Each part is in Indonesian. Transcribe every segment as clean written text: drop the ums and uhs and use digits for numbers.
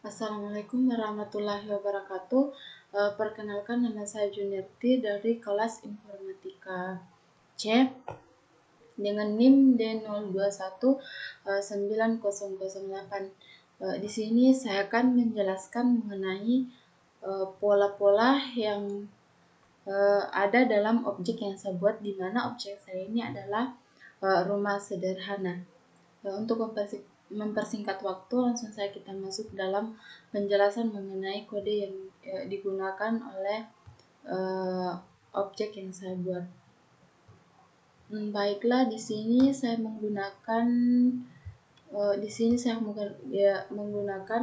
Assalamualaikum warahmatullahi wabarakatuh. Perkenalkan, nama saya Junirti dari kelas Informatika C dengan NIM D021908. Di sini saya akan menjelaskan mengenai pola-pola yang ada dalam objek yang saya buat, di mana objek saya ini adalah rumah sederhana. Untuk mempersingkat waktu, langsung saja kita masuk dalam penjelasan mengenai kode yang digunakan oleh objek yang saya buat. Baiklah, di sini saya menggunakan menggunakan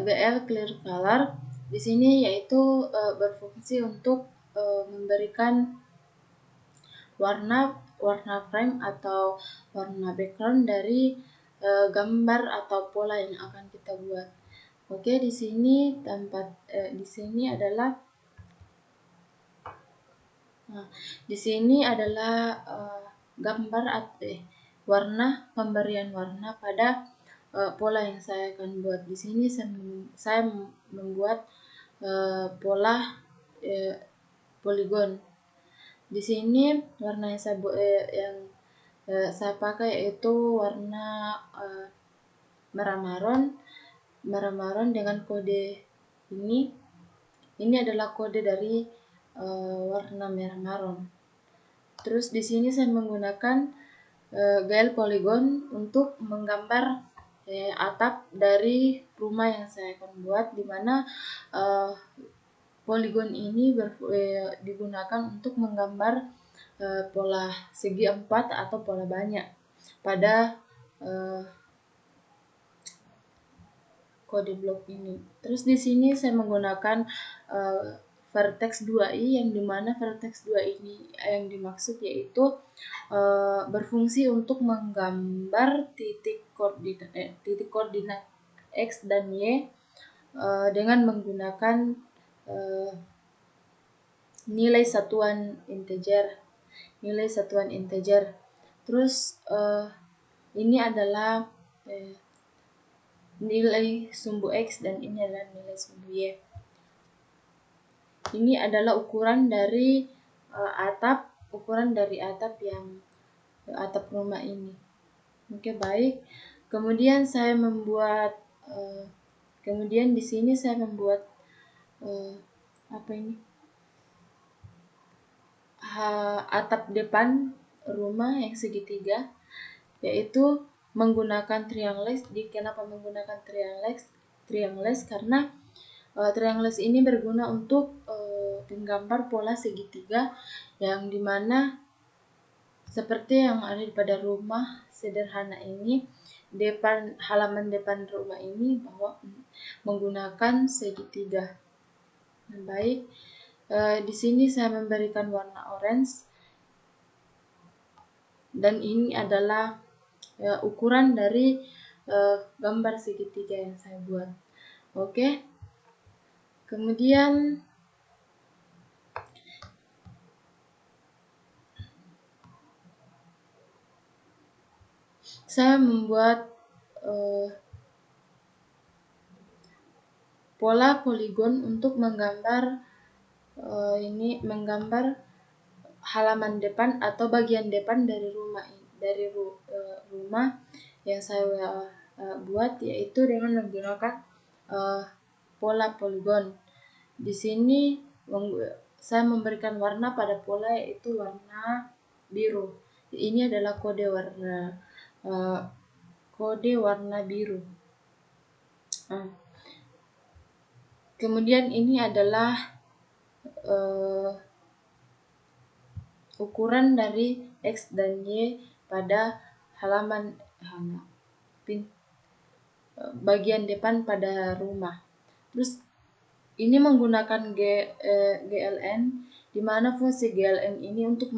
GL Clear Color. Di sini yaitu berfungsi untuk memberikan warna frame atau warna background dari gambar atau pola yang akan kita buat. Oke, di sini adalah gambar warna, pemberian warna pada pola yang saya akan buat. Di sini saya membuat pola poligon. Di sini warna yang saya pakai yaitu warna merah maron dengan kode ini. Ini adalah kode dari warna merah maron. Terus di sini saya menggunakan GL Polygon untuk menggambar atap dari rumah yang saya akan buat, di mana poligon ini digunakan untuk menggambar pola segi 4 atau pola banyak pada kode blok ini. Terus di sini saya menggunakan vertex 2i, yang dimana vertex 2 ini yang dimaksud yaitu berfungsi untuk menggambar titik koordinat X dan Y dengan menggunakan nilai satuan integer. Terus ini adalah nilai sumbu X dan ini adalah nilai sumbu Y. Ini adalah ukuran dari atap rumah ini. Oke, baik. Kemudian di sini saya membuat atap depan rumah yang segitiga, yaitu menggunakan triangles. Kenapa menggunakan triangles? Karena triangles ini berguna untuk menggambar pola segitiga, yang dimana seperti yang ada pada rumah sederhana ini, halaman depan rumah ini menggunakan segitiga. Baik, di sini saya memberikan warna orange, dan ini adalah ukuran dari gambar segitiga yang saya buat. Oke. Kemudian saya membuat pola poligon untuk menggambar halaman depan atau bagian depan dari rumah yang saya buat, yaitu dengan menggunakan pola poligon. Di sini saya memberikan warna pada pola, yaitu warna biru. Ini adalah kode warna biru. Kemudian ini adalah ukuran dari X dan Y pada bagian depan pada rumah. Terus ini menggunakan GLN, di mana fungsi GLN ini untuk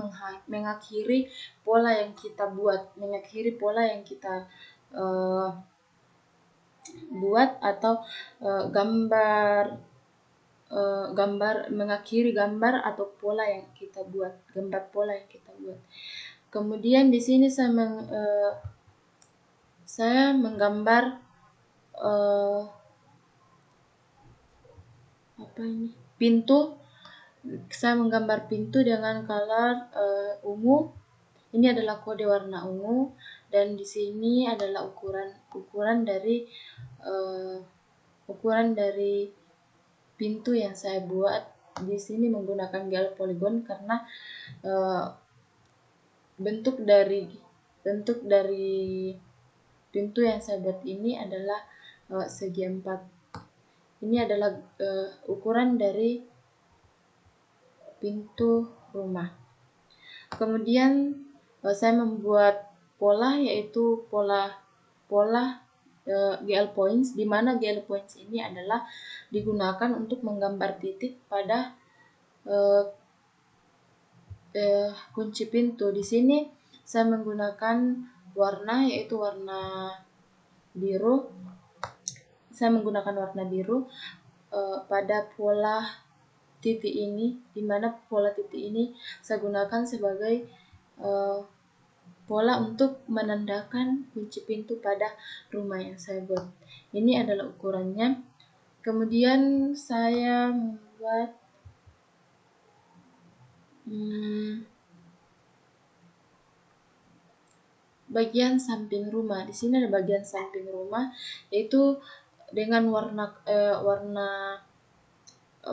mengakhiri pola yang kita buat, atau mengakhiri gambar atau pola yang kita buat, Kemudian di sini saya menggambar eh, pintu. Saya menggambar pintu dengan color ungu. Ini adalah kode warna ungu, dan di sini adalah ukuran dari pintu yang saya buat. Di sini menggunakan GL Polygon karena bentuk dari pintu yang saya buat ini adalah segi 4. Ini adalah ukuran dari pintu rumah. Kemudian saya membuat pola, yaitu pola GL points, di mana GL points ini adalah digunakan untuk menggambar titik pada kunci pintu. Di sini saya menggunakan warna, yaitu warna biru. Saya menggunakan warna biru pada pola titik ini, di mana pola titik ini saya gunakan sebagai pola untuk menandakan kunci pintu pada rumah yang saya buat. Ini adalah ukurannya. Kemudian saya membuat bagian samping rumah. Di sini ada bagian samping rumah, yaitu dengan warna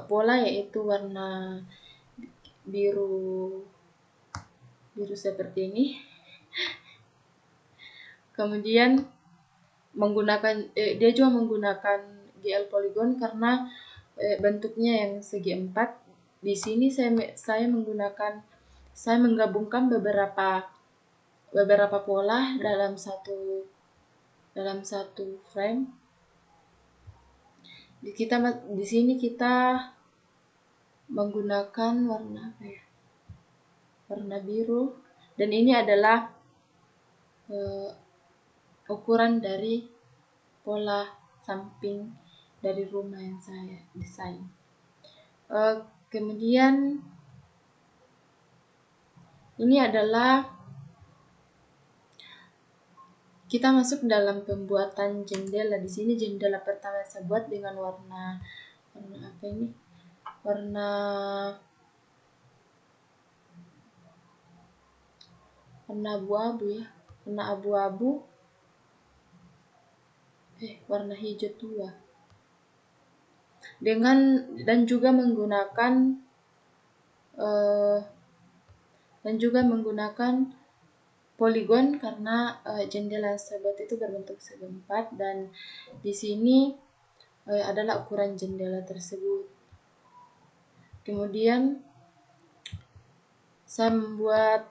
pola, yaitu warna biru seperti ini. Kemudian dia juga menggunakan GL Polygon karena bentuknya yang segi 4. Di sini saya menggabungkan beberapa pola dalam satu frame. Di sini kita menggunakan warna biru, dan ini adalah ukuran dari pola samping dari rumah yang saya desain. Kemudian ini adalah kita masuk dalam pembuatan jendela. Di sini jendela pertama saya buat dengan warna abu-abu ya, warna abu-abu, warna hijau tua, dan juga menggunakan poligon karena jendela sahabat itu berbentuk segi 4, dan di sini adalah ukuran jendela tersebut. Kemudian saya membuat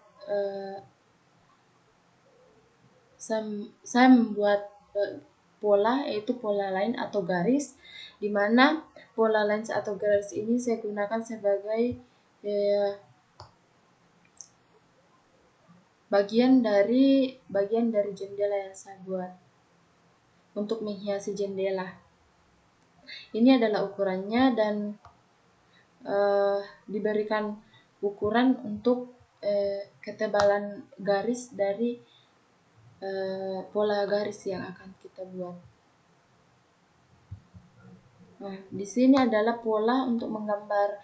pola, yaitu pola line atau garis, di mana pola line atau garis ini saya gunakan sebagai bagian dari jendela yang saya buat untuk menghiasi jendela. Ini adalah ukurannya, dan diberikan ukuran untuk ketebalan garis dari pola garis yang akan kita buat. Nah, di sini adalah pola untuk menggambar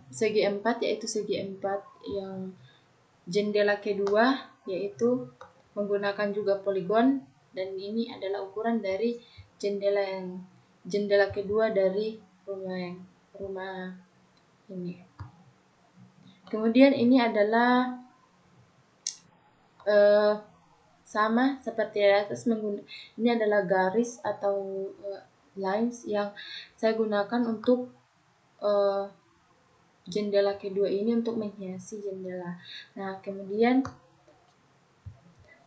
segi 4, yaitu segi 4 yang jendela kedua, yaitu menggunakan juga poligon, dan ini adalah ukuran dari jendela kedua dari rumah ini. Kemudian ini adalah sama seperti di atas, ini adalah garis atau lines yang saya gunakan untuk jendela kedua ini untuk menghiasi jendela. Nah, kemudian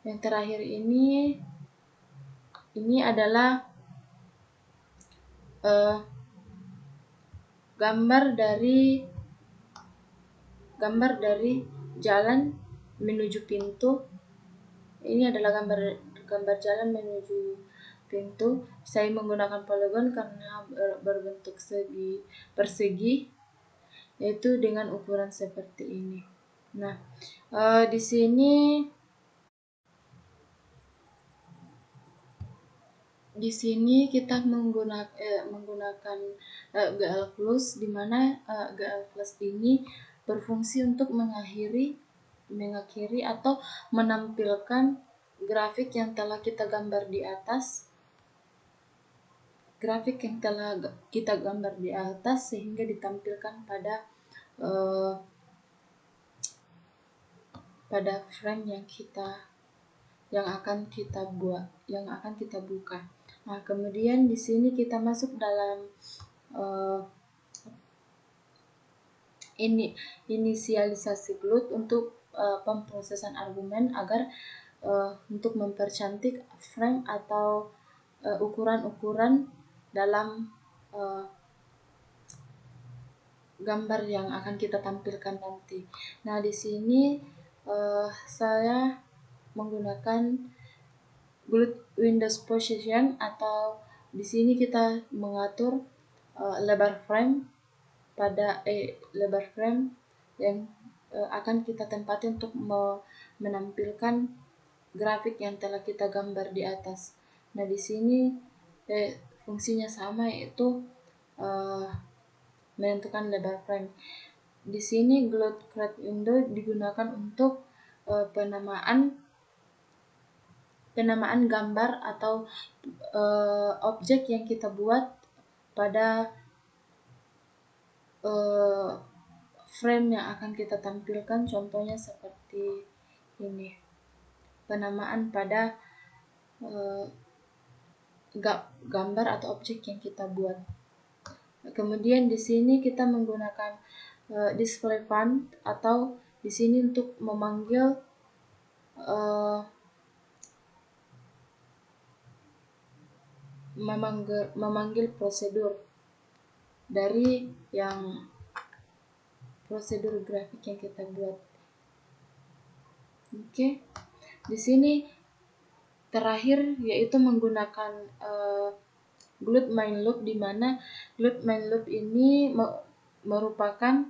yang terakhir ini adalah gambar dari jalan menuju pintu. Ini adalah gambar jalan menuju pintu. Saya menggunakan poligon karena berbentuk persegi, yaitu dengan ukuran seperti ini. Nah, di sini di sini kita menggunakan GL Plus, di mana GL Plus ini berfungsi untuk mengakhiri atau menampilkan grafik yang telah kita gambar di atas sehingga ditampilkan pada frame yang akan kita buka. Nah, kemudian di sini kita masuk dalam inisialisasi Glut untuk pemrosesan argumen agar untuk mempercantik frame atau ukuran-ukuran dalam gambar yang akan kita tampilkan nanti. Nah, di sini saya menggunakan Glut Windows Position, atau di sini kita mengatur lebar frame yang akan kita tempati untuk menampilkan grafik yang telah kita gambar di atas. Nah, di sini fungsinya sama, yaitu menentukan lebar frame. Di sini Glut Create Window digunakan untuk penamaan gambar atau objek yang kita buat pada frame yang akan kita tampilkan. Contohnya seperti ini, penamaan pada gambar atau objek yang kita buat. Kemudian di sini kita menggunakan display font, atau di sini untuk memanggil prosedur dari prosedur grafik yang kita buat. Oke. Di sini terakhir yaitu menggunakan Glut Main Loop, di mana Glut Main Loop ini merupakan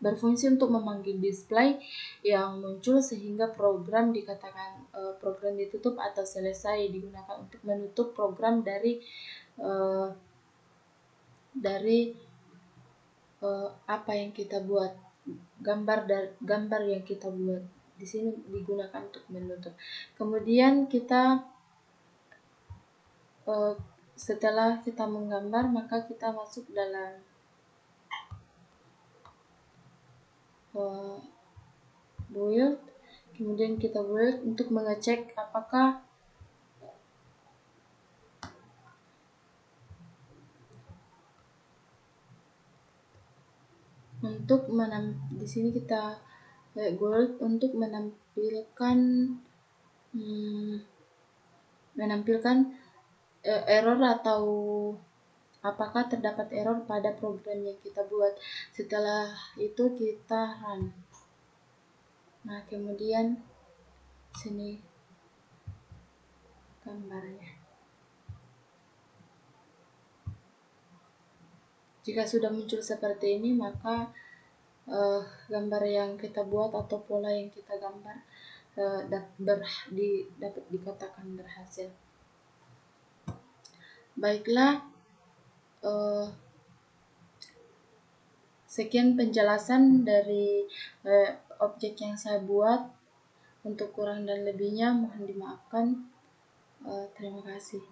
berfungsi untuk memanggil display yang muncul sehingga program dikatakan program ditutup atau selesai, digunakan untuk menutup program dari apa yang kita buat, gambar yang kita buat. Di sini digunakan untuk menutup. Kemudian kita setelah kita menggambar, maka kita masuk dalam build. Kemudian kita build untuk mengecek apakah di sini kita build untuk menampilkan error atau apakah terdapat error pada program yang kita buat. Setelah itu kita run. Nah, kemudian sini gambarnya. Jika sudah muncul seperti ini, maka gambar yang kita buat atau pola yang kita gambar dapat dikatakan berhasil. Baiklah, sekian penjelasan dari objek yang saya buat. Untuk kurang dan lebihnya mohon dimaafkan. Terima kasih.